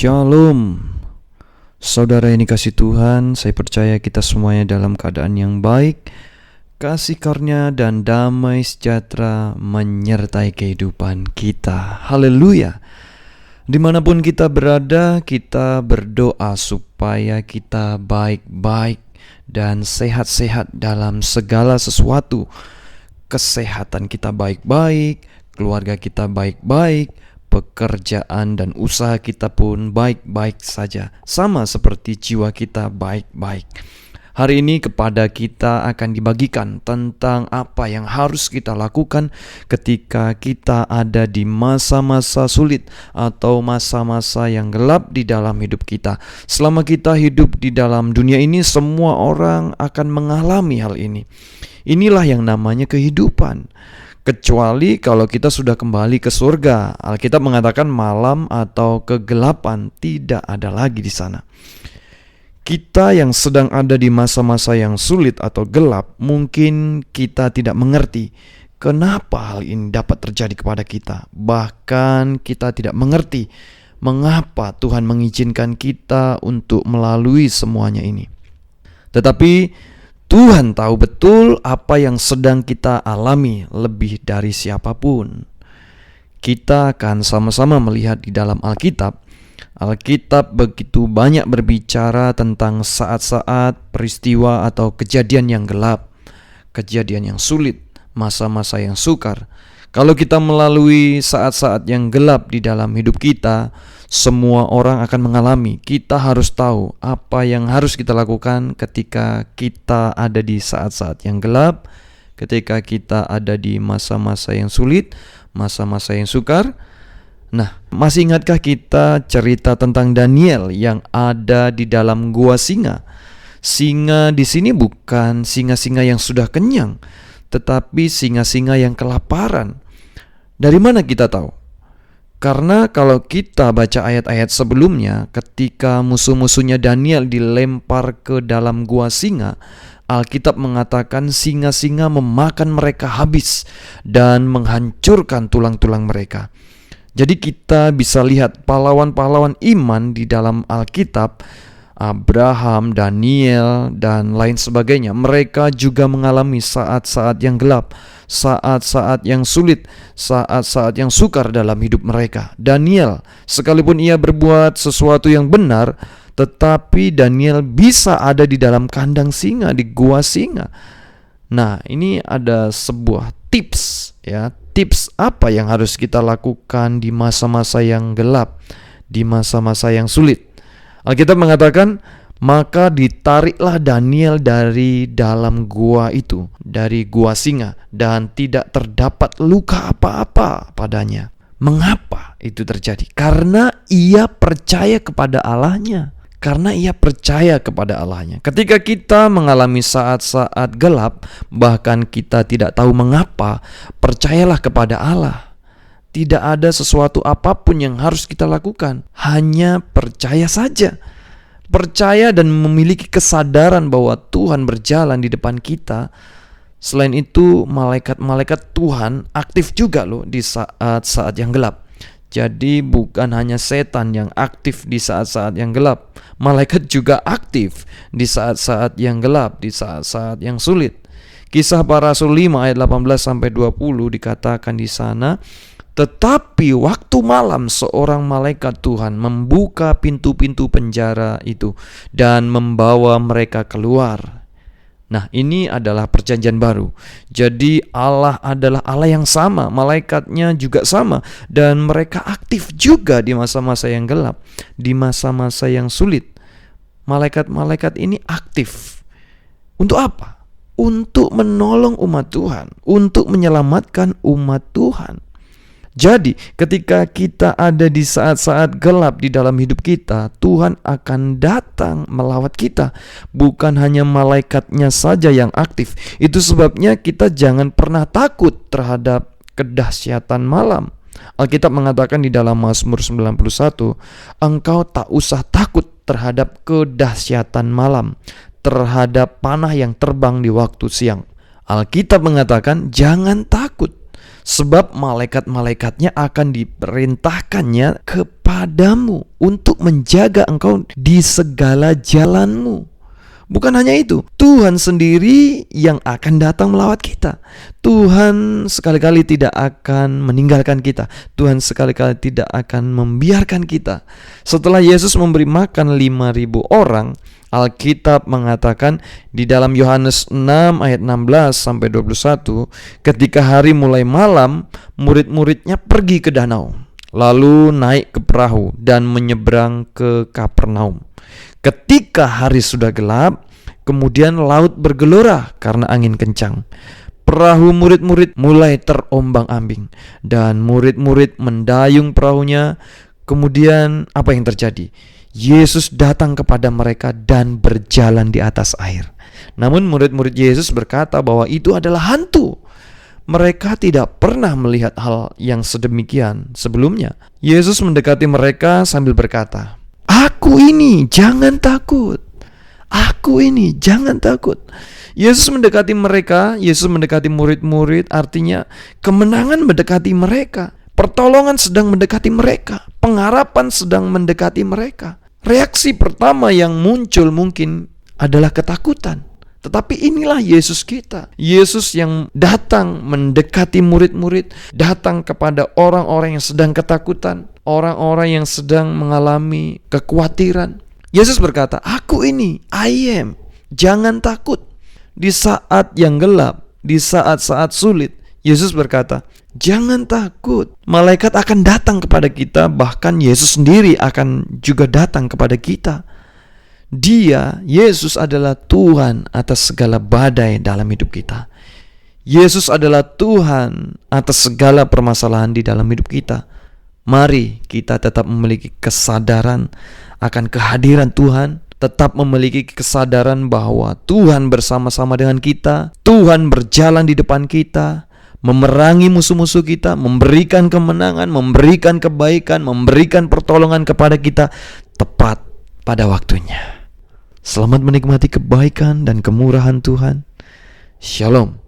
Shalom. Saudara yang dikasih Tuhan, saya percaya kita semuanya dalam keadaan yang baik. Kasih karunia dan damai sejahtera menyertai kehidupan kita. Haleluya. Dimanapun kita berada, kita berdoa supaya kita baik-baik dan sehat-sehat dalam segala sesuatu. Kesehatan kita baik-baik, keluarga kita baik-baik, pekerjaan dan usaha kita pun baik-baik saja, sama seperti jiwa kita baik-baik. Hari ini kepada kita akan dibagikan tentang apa yang harus kita lakukan ketika kita ada di masa-masa sulit atau masa-masa yang gelap di dalam hidup kita. Selama kita hidup di dalam dunia ini, semua orang akan mengalami hal ini. Inilah yang namanya kehidupan. Kecuali kalau kita sudah kembali ke surga. Alkitab mengatakan malam atau kegelapan tidak ada lagi di sana. Kita yang sedang ada di masa-masa yang sulit atau gelap, mungkin kita tidak mengerti kenapa hal ini dapat terjadi kepada kita. Bahkan kita tidak mengerti mengapa Tuhan mengizinkan kita untuk melalui semuanya ini. Tetapi Tuhan tahu betul apa yang sedang kita alami lebih dari siapapun. Kita akan sama-sama melihat di dalam Alkitab. Alkitab begitu banyak berbicara tentang saat-saat, peristiwa atau kejadian yang gelap, kejadian yang sulit, masa-masa yang sukar. Kalau kita melalui saat-saat yang gelap di dalam hidup kita, semua orang akan mengalami. Kita harus tahu apa yang harus kita lakukan ketika kita ada di saat-saat yang gelap, ketika kita ada di masa-masa yang sulit, masa-masa yang sukar. Nah, masih ingatkah kita cerita tentang Daniel yang ada di dalam gua singa? Singa di sini bukan singa-singa yang sudah kenyang, tetapi singa-singa yang kelaparan. Dari mana kita tahu? Karena kalau kita baca ayat-ayat sebelumnya, ketika musuh-musuhnya Daniel dilempar ke dalam gua singa, Alkitab mengatakan singa-singa memakan mereka habis dan menghancurkan tulang-tulang mereka. Jadi kita bisa lihat pahlawan-pahlawan iman di dalam Alkitab, Abraham, Daniel, dan lain sebagainya. Mereka juga mengalami saat-saat yang gelap, saat-saat yang sulit, saat-saat yang sukar dalam hidup mereka. Daniel, sekalipun ia berbuat sesuatu yang benar, tetapi Daniel bisa ada di dalam kandang singa, di gua singa. Nah, ini ada sebuah tips ya. Tips apa yang harus kita lakukan di masa-masa yang gelap, di masa-masa yang sulit. Alkitab mengatakan, maka ditariklah Daniel dari dalam gua itu, dari gua singa, dan tidak terdapat luka apa-apa padanya. Mengapa itu terjadi? Karena ia percaya kepada Allahnya. Karena ia percaya kepada Allahnya. Ketika kita mengalami saat-saat gelap, bahkan kita tidak tahu mengapa, percayalah kepada Allah. Tidak ada sesuatu apapun yang harus kita lakukan, hanya percaya saja. Percaya dan memiliki kesadaran bahwa Tuhan berjalan di depan kita. Selain itu, malaikat-malaikat Tuhan aktif juga loh di saat-saat yang gelap. Jadi bukan hanya setan yang aktif di saat-saat yang gelap, malaikat juga aktif di saat-saat yang gelap, di saat-saat yang sulit. Kisah Para Rasul 5 ayat 18-20 dikatakan di sana, tetapi waktu malam seorang malaikat Tuhan membuka pintu-pintu penjara itu dan membawa mereka keluar. Nah, ini adalah perjanjian baru. Jadi Allah adalah Allah yang sama, malaikatnya juga sama, dan mereka aktif juga di masa-masa yang gelap, di masa-masa yang sulit. Malaikat-malaikat ini aktif. Untuk apa? Untuk menolong umat Tuhan, untuk menyelamatkan umat Tuhan. Jadi ketika kita ada di saat-saat gelap di dalam hidup kita, Tuhan akan datang melawat kita. Bukan hanya malaikatnya saja yang aktif. Itu sebabnya kita jangan pernah takut terhadap kedahsyatan malam. Alkitab mengatakan di dalam Mazmur 91, engkau tak usah takut terhadap kedahsyatan malam, terhadap panah yang terbang di waktu siang. Alkitab mengatakan jangan takut. sebab malaikat-malaikatnya akan diperintahkannya kepadamu untuk menjaga engkau di segala jalanmu. Bukan hanya itu, Tuhan sendiri yang akan datang melawat kita. Tuhan sekali-kali tidak akan meninggalkan kita. Tuhan sekali-kali tidak akan membiarkan kita. Setelah Yesus memberi makan 5.000 orang, Alkitab mengatakan di dalam Yohanes 6 ayat 16 sampai 21, ketika hari mulai malam, murid-muridnya pergi ke danau, lalu naik ke perahu dan menyeberang ke Kapernaum. Ketika hari sudah gelap, kemudian laut bergelora karena angin kencang. Perahu murid-murid mulai terombang-ambing dan murid-murid mendayung perahunya. Kemudian apa yang terjadi? Yesus datang kepada mereka dan berjalan di atas air. Namun murid-murid Yesus berkata bahwa itu adalah hantu. Mereka tidak pernah melihat hal yang sedemikian sebelumnya. Yesus mendekati mereka sambil berkata, "Aku ini, jangan takut. Aku ini, jangan takut." Yesus mendekati mereka, Yesus mendekati murid-murid, artinya kemenangan mendekati mereka. Pertolongan sedang mendekati mereka. Pengharapan sedang mendekati mereka. Reaksi pertama yang muncul mungkin adalah ketakutan. Tetapi inilah Yesus kita. Yesus yang datang mendekati murid-murid, datang kepada orang-orang yang sedang ketakutan, orang-orang yang sedang mengalami kekhawatiran. Yesus berkata, "Aku ini, I am. Jangan takut." Di saat yang gelap, di saat-saat sulit, Yesus berkata, "Jangan takut." Malaikat akan datang kepada kita, bahkan Yesus sendiri akan juga datang kepada kita. Dia, Yesus adalah Tuhan atas segala badai dalam hidup kita. Yesus adalah Tuhan atas segala permasalahan di dalam hidup kita. Mari kita tetap memiliki kesadaran akan kehadiran Tuhan, tetap memiliki kesadaran bahwa Tuhan bersama-sama dengan kita, Tuhan berjalan di depan kita, memerangi musuh-musuh kita, memberikan kemenangan, memberikan kebaikan, memberikan pertolongan kepada kita tepat pada waktunya. Selamat menikmati kebaikan dan kemurahan Tuhan. Shalom.